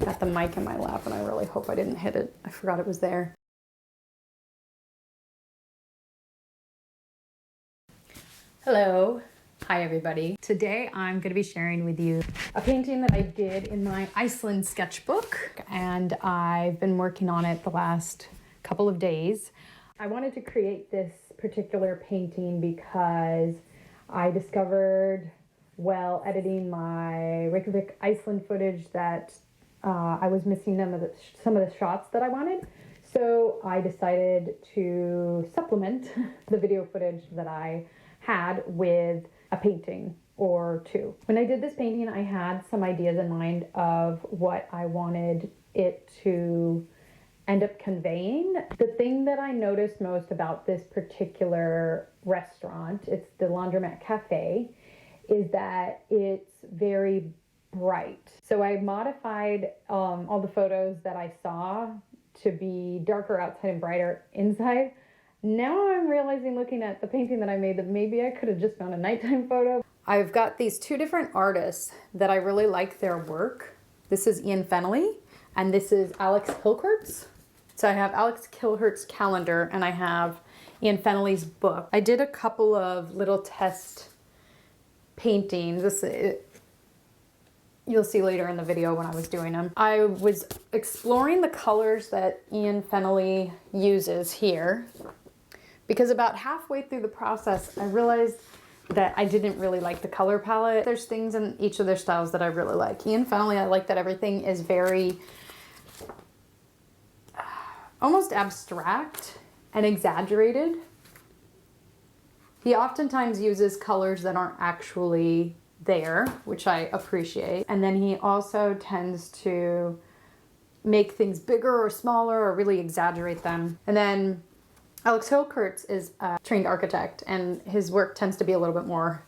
got the mic in my lap and I really hope I didn't hit it. I forgot it was there. Hello. Hi everybody. Today I'm going to be sharing with you a painting that I did in my Iceland sketchbook, and I've been working on it the last couple of days. I wanted to create this particular painting because I discovered while editing my Reykjavik, Iceland footage that I was missing some of the shots that I wanted. So I decided to supplement the video footage that I had with a painting or two. When I did this painting, I had some ideas in mind of what I wanted it to end up conveying. The thing that I noticed most about this particular restaurant, it's the Laundromat Café, is that it's very bright. So I modified all the photos that I saw to be darker outside and brighter inside. Now I'm realizing, looking at the painting that I made, that maybe I could have just found a nighttime photo. I've got these two different artists that I really like their work. This is Ian Fennelly and this is Alex Hillkurtz. So I have Alex Hillkurtz's calendar and I have Ian Fennelly's book. I did a couple of little test paintings. You'll see later in the video when I was doing them. I was exploring the colors that Ian Fennelly uses here, because about halfway through the process, I realized that I didn't really like the color palette. There's things in each of their styles that I really like. Ian Fennelly, I like that everything is very almost abstract and exaggerated. He oftentimes uses colors that aren't actually there, which I appreciate. And then he also tends to make things bigger or smaller or really exaggerate them. And then Alex Hillkurtz is a trained architect and his work tends to be a little bit more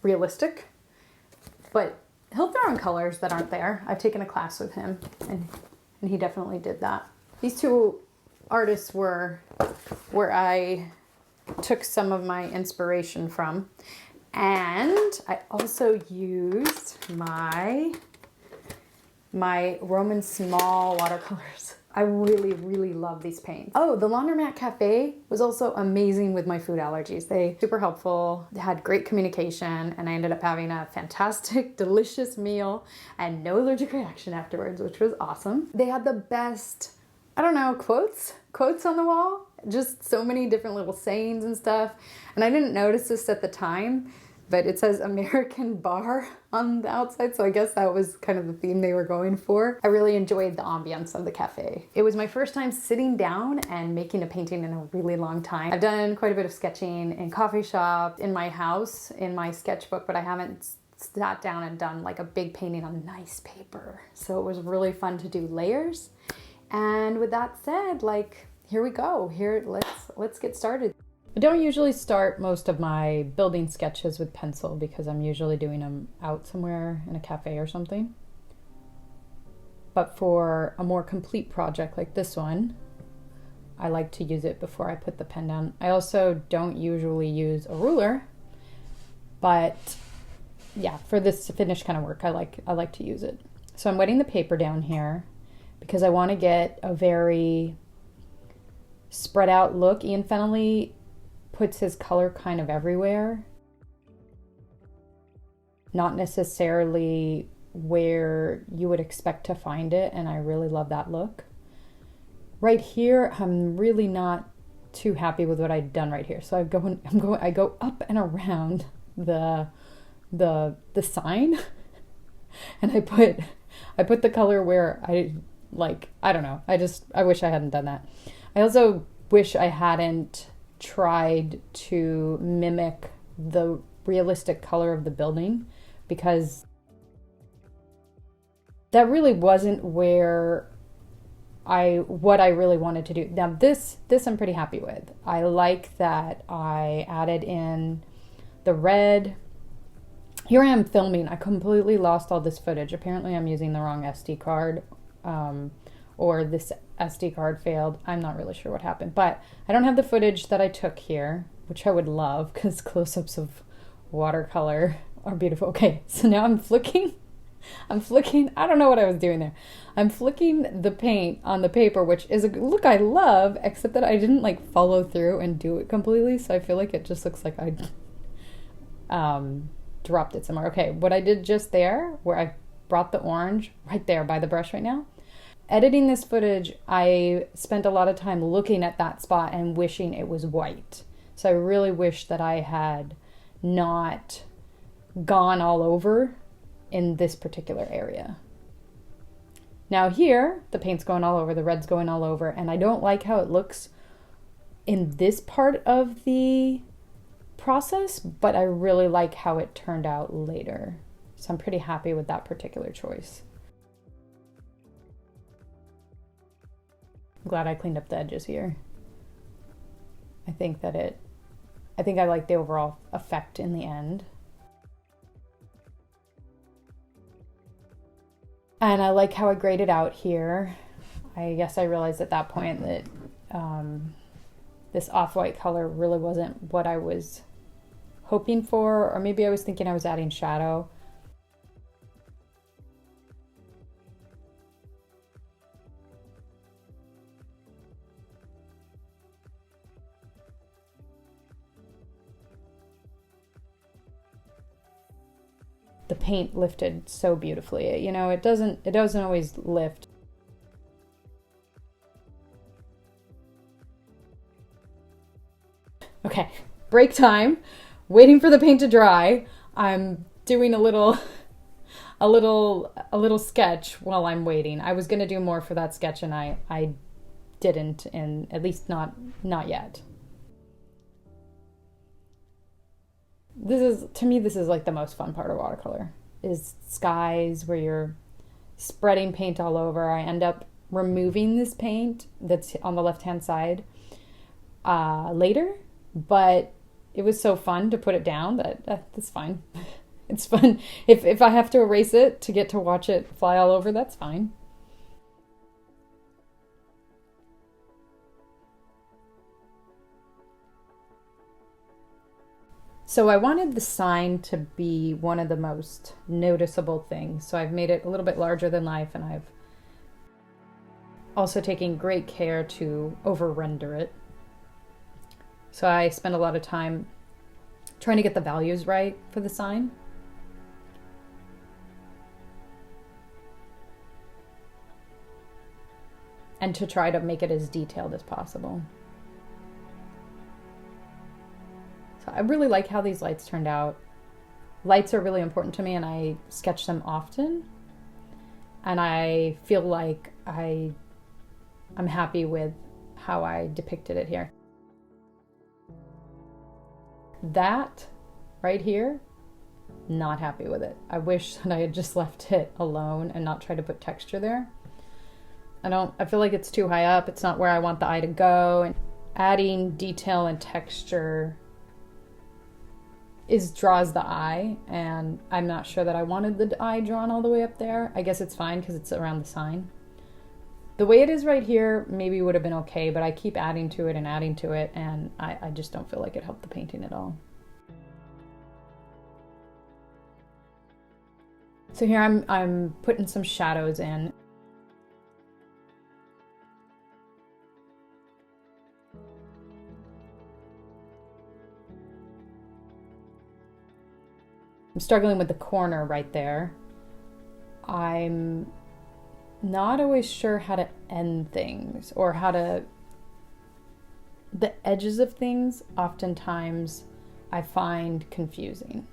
realistic, but he'll throw in colors that aren't there. I've taken a class with him and he definitely did that. These two artists were where I took some of my inspiration from. And I also used my Roman Szmal watercolors. I really, really love these paints. Oh, the Laundromat Café was also amazing with my food allergies. They super helpful, they had great communication, and I ended up having a fantastic, delicious meal and no allergic reaction afterwards, which was awesome. They had the best, I don't know, quotes on the wall. Just so many different little sayings and stuff. And I didn't notice this at the time, but it says American Bar on the outside, so I guess that was kind of the theme they were going for. I really enjoyed the ambiance of the cafe. It was my first time sitting down and making a painting in a really long time. I've done quite a bit of sketching in coffee shop, in my house, in my sketchbook, but I haven't sat down and done like a big painting on nice paper. So it was really fun to do layers. And with that said, like, here we go. Let's get started. I don't usually start most of my building sketches with pencil because I'm usually doing them out somewhere in a cafe or something. But for a more complete project like this one, I like to use it before I put the pen down. I also don't usually use a ruler, but yeah, for this finished kind of work, I like to use it. So I'm wetting the paper down here because I want to get a very spread out look. Ian Fennelly puts his color kind of everywhere, not necessarily where you would expect to find it, and I really love that look. Right here, I'm really not too happy with what I've done right here. So I go up and around the sign, and I put the color where I don't know. I wish I hadn't done that. I also wish I hadn't tried to mimic the realistic color of the building, because that really wasn't what I really wanted to do. Now this I'm pretty happy with. I like that I added in the red. Here I am filming. I completely lost all this footage. Apparently I'm using the wrong SD card, or this SD card failed. I'm not really sure what happened, but I don't have the footage that I took here, which I would love because close-ups of watercolor are beautiful. Okay, so now I'm flicking I'm flicking, I don't know what I was doing there. I'm flicking the paint on the paper, which is a look I love, except that I didn't like follow through and do it completely. So I feel like it just looks like I dropped it somewhere. Okay, what I did just there, where I brought the orange right there by the brush right now. Editing this footage, I spent a lot of time looking at that spot and wishing it was white. So I really wish that I had not gone all over in this particular area. Now here, the paint's going all over, the red's going all over, and I don't like how it looks in this part of the process, but I really like how it turned out later. So I'm pretty happy with that particular choice. I'm glad I cleaned up the edges here. I think I like the overall effect in the end. And I like how I graded out here. I guess I realized at that point that this off-white color really wasn't what I was hoping for, or maybe I was thinking I was adding shadow. The paint lifted so beautifully. You know, it doesn't always lift. Okay, break time. Waiting for the paint to dry. I'm doing a little sketch while I'm waiting. I was gonna do more for that sketch and I didn't, and at least not yet. To me, this is like the most fun part of watercolor, is skies where you're spreading paint all over. I end up removing this paint that's on the left-hand side later, but it was so fun to put it down that's fine. It's fun. If I have to erase it to get to watch it fly all over, that's fine. So I wanted the sign to be one of the most noticeable things. So I've made it a little bit larger than life, and I've also taken great care to over-render it. So I spent a lot of time trying to get the values right for the sign. And to try to make it as detailed as possible. So I really like how these lights turned out. Lights are really important to me, and I sketch them often. And I feel like I'm happy with how I depicted it here. That right here, not happy with it. I wish that I had just left it alone and not tried to put texture there. I feel like it's too high up. It's not where I want the eye to go. And adding detail and texture draws the eye, and I'm not sure that I wanted the eye drawn all the way up there. I guess it's fine because it's around the sign. The way it is right here maybe would have been okay, but I keep adding to it, and I just don't feel like it helped the painting at all. So here I'm putting some shadows in. I'm struggling with the corner right there. I'm not always sure how to end things, or the edges of things oftentimes I find confusing.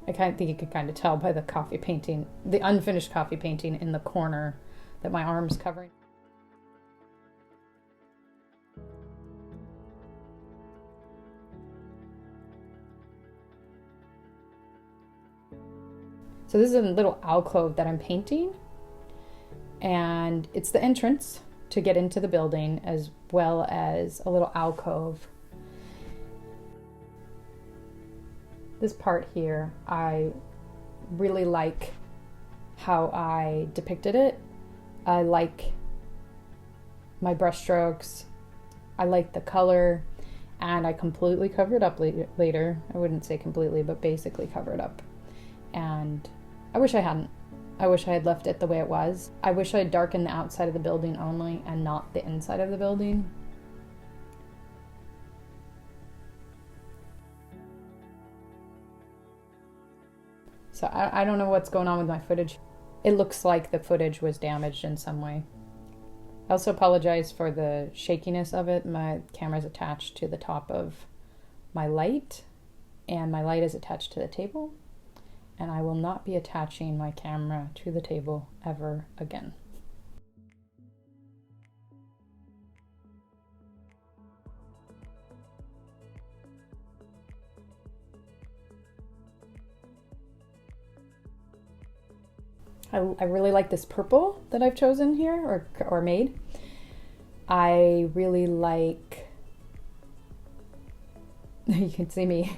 I think you could kind of tell by the coffee painting, the unfinished coffee painting in the corner that my arm's covering. So this is a little alcove that I'm painting, and it's the entrance to get into the building, as well as a little alcove. This part here, I really like how I depicted it. I like my brush strokes. I like the color, and I completely cover it up later. I wouldn't say completely, but basically cover it up. and I wish I hadn't. I wish I had left it the way it was. I wish I had darkened the outside of the building only and not the inside of the building. So I don't know what's going on with my footage. It looks like the footage was damaged in some way. I also apologize for the shakiness of it. My camera's attached to the top of my light, and my light is attached to the table, and I will not be attaching my camera to the table ever again. I really like this purple that I've chosen here or made. I really like, you can see me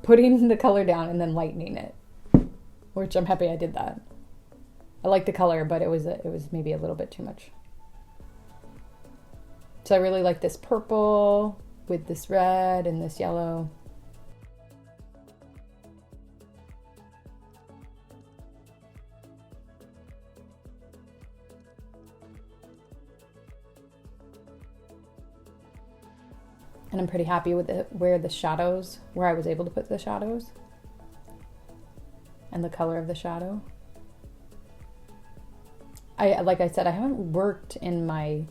putting the color down and then lightening it, which I'm happy I did that. I like the color, but it was maybe a little bit too much. So I really like this purple with this red and this yellow. And I'm pretty happy with where I was able to put the shadows and the color of the shadow. Like I said, I haven't worked in layers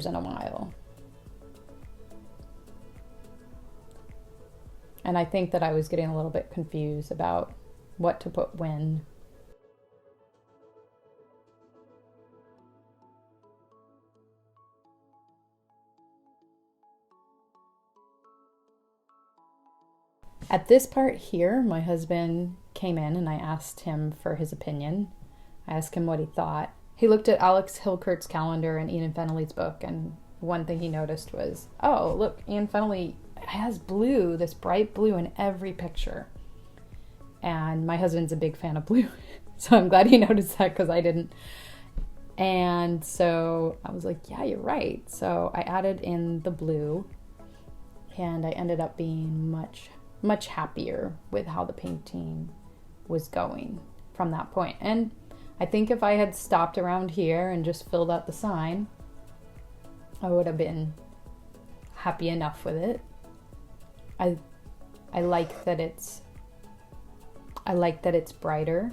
in a while. And I think that I was getting a little bit confused about what to put when. At this part here, my husband came in and I asked him for his opinion. I asked him what he thought. He looked at Alex Hillkurtz's calendar and Ian Fennelly's book, and one thing he noticed was, oh, look, Ian Fennelly has blue, this bright blue in every picture. And my husband's a big fan of blue, so I'm glad he noticed that because I didn't. And so I was like, yeah, you're right. So I added in the blue, and I ended up being much happier with how the painting was going from that point. And I think if I had stopped around here and just filled out the sign, I would have been happy enough with it. I like that it's brighter.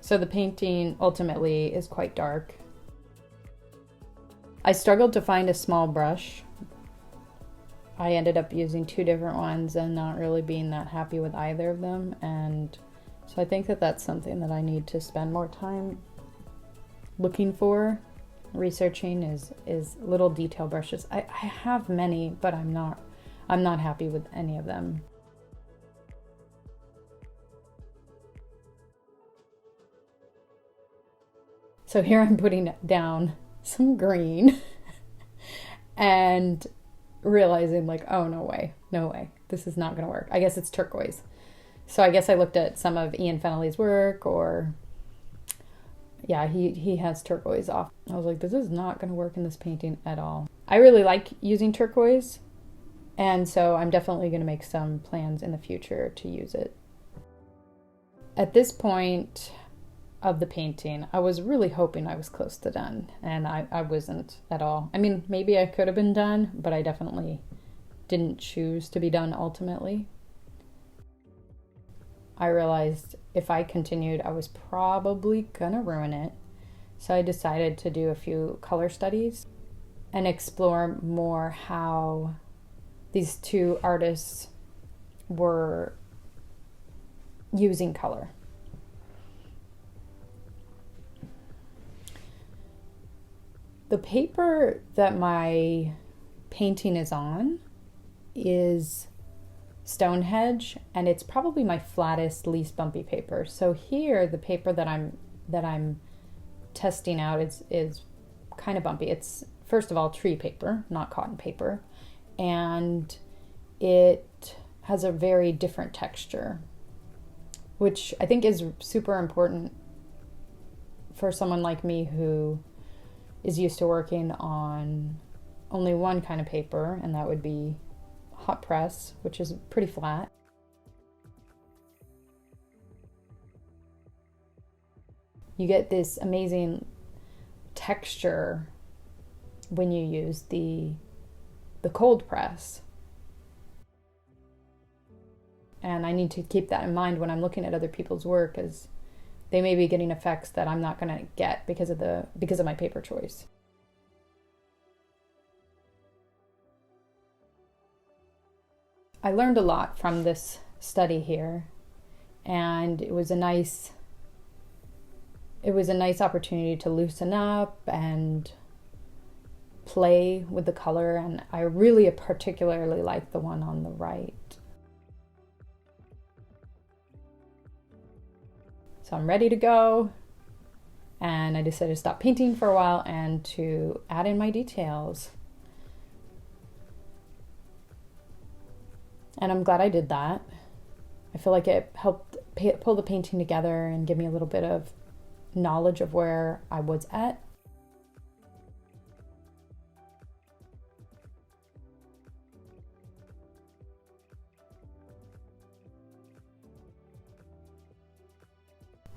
So the painting ultimately is quite dark. I struggled to find a small brush. I ended up using 2 different ones and not really being that happy with either of them. And so I think that that's something that I need to spend more time looking for, researching is little detail brushes. I have many, but I'm not happy with any of them. So here I'm putting down some green and realizing like, oh, no way, this is not gonna work. I guess it's turquoise. So I guess I looked at some of Ian Fennelly's work, or yeah, he has turquoise off. I was like, this is not gonna work in this painting at all. I really like using turquoise, and so I'm definitely gonna make some plans in the future to use it. At this point of the painting, I was really hoping I was close to done, and I wasn't at all. I mean, maybe I could have been done, but I definitely didn't choose to be done ultimately. I realized if I continued, I was probably gonna ruin it. So I decided to do a few color studies and explore more how these 2 artists were using color. The paper that my painting is on is Stonehenge, and it's probably my flattest, least bumpy paper. So here, the paper that I'm testing out is kind of bumpy. It's, first of all, tree paper, not cotton paper, and it has a very different texture, which I think is super important for someone like me who is used to working on only one kind of paper, and that would be hot press, which is pretty flat. you get this amazing texture when you use the cold press. And I need to keep that in mind when I'm looking at other people's work, as they may be getting effects that I'm not going to get because of my paper choice. I learned a lot from this study here, and it was a nice opportunity to loosen up and play with the color, and I really particularly like the one on the right. So I'm ready to go, and I decided to stop painting for a while and to add in my details. And I'm glad I did that. I feel like it helped pull the painting together and give me a little bit of knowledge of where I was at.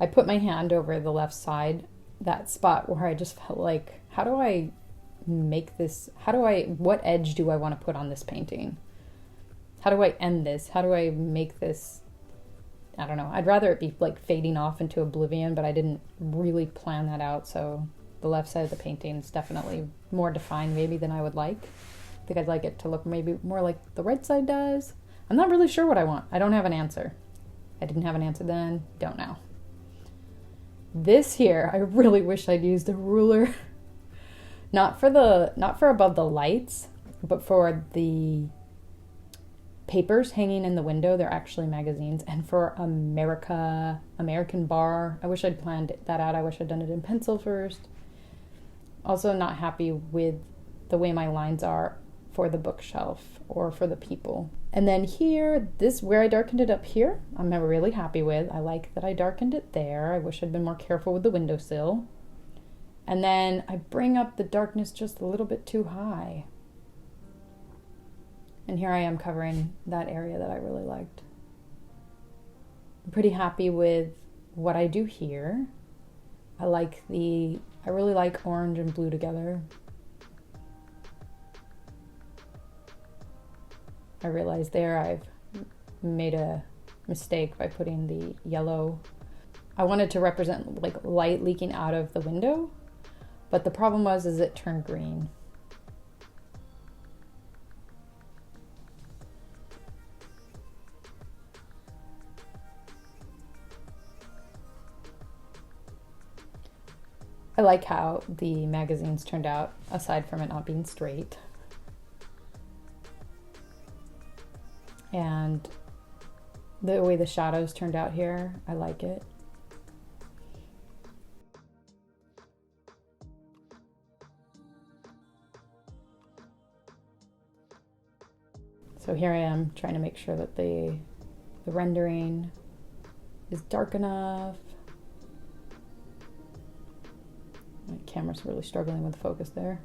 I put my hand over the left side, that spot where I just felt like, how do I make this? What edge do I want to put on this painting? How do I end this? How do I make this? I don't know. I'd rather it be like fading off into oblivion, but I didn't really plan that out. So the left side of the painting is definitely more defined maybe than I would like. I think I'd like it to look maybe more like the right side does. I'm not really sure what I want. I don't have an answer. I didn't have an answer then, don't now. This here, I really wish I'd used a ruler. Not for above the lights, but for the papers hanging in the window. They're actually magazines. And for American Bar, I wish I'd planned that out. I wish I'd done it in pencil first. Also not happy with the way my lines are for the bookshelf or for the people. And then here, this where I darkened it up here, I'm never really happy with. I like that I darkened it there. I wish I'd been more careful with the windowsill. And then I bring up the darkness just a little bit too high. And here I am covering that area that I really liked. I'm pretty happy with what I do here. I really like orange and blue together. I realized there I've made a mistake by putting the yellow. I wanted to represent like light leaking out of the window, but the problem was it turned green. I like how the magazines turned out, aside from it not being straight. And the way the shadows turned out here, I like it. So here I am trying to make sure that the rendering is dark enough. My camera's really struggling with focus there.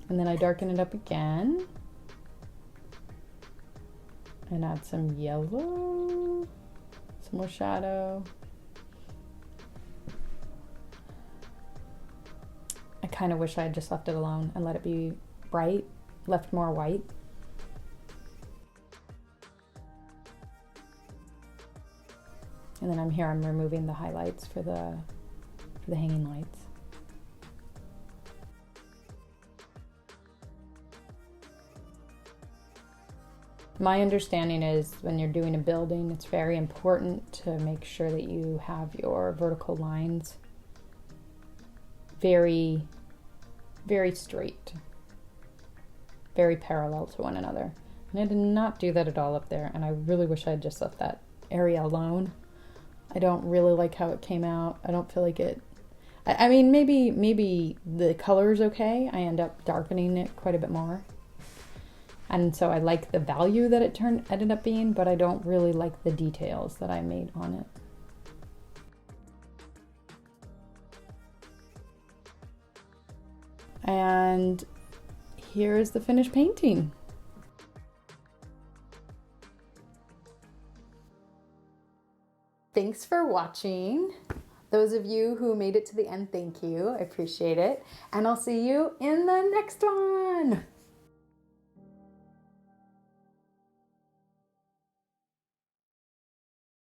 And then I darken it up again and add some yellow, some more shadow. I kind of wish I had just left it alone and let it be bright, left more white. And then I'm removing the highlights for the hanging lights. My understanding is when you're doing a building, it's very important to make sure that you have your vertical lines very, very straight, very parallel to one another. And I did not do that at all up there, and I really wish I had just left that area alone. I don't really like how it came out. I don't feel like it. I mean, maybe the color is okay. I end up darkening it quite a bit more. And so I like the value that it ended up being, but I don't really like the details that I made on it. And here's the finished painting. thanks for watching. Those of you who made it to the end, thank you. I appreciate it. And I'll see you in the next one.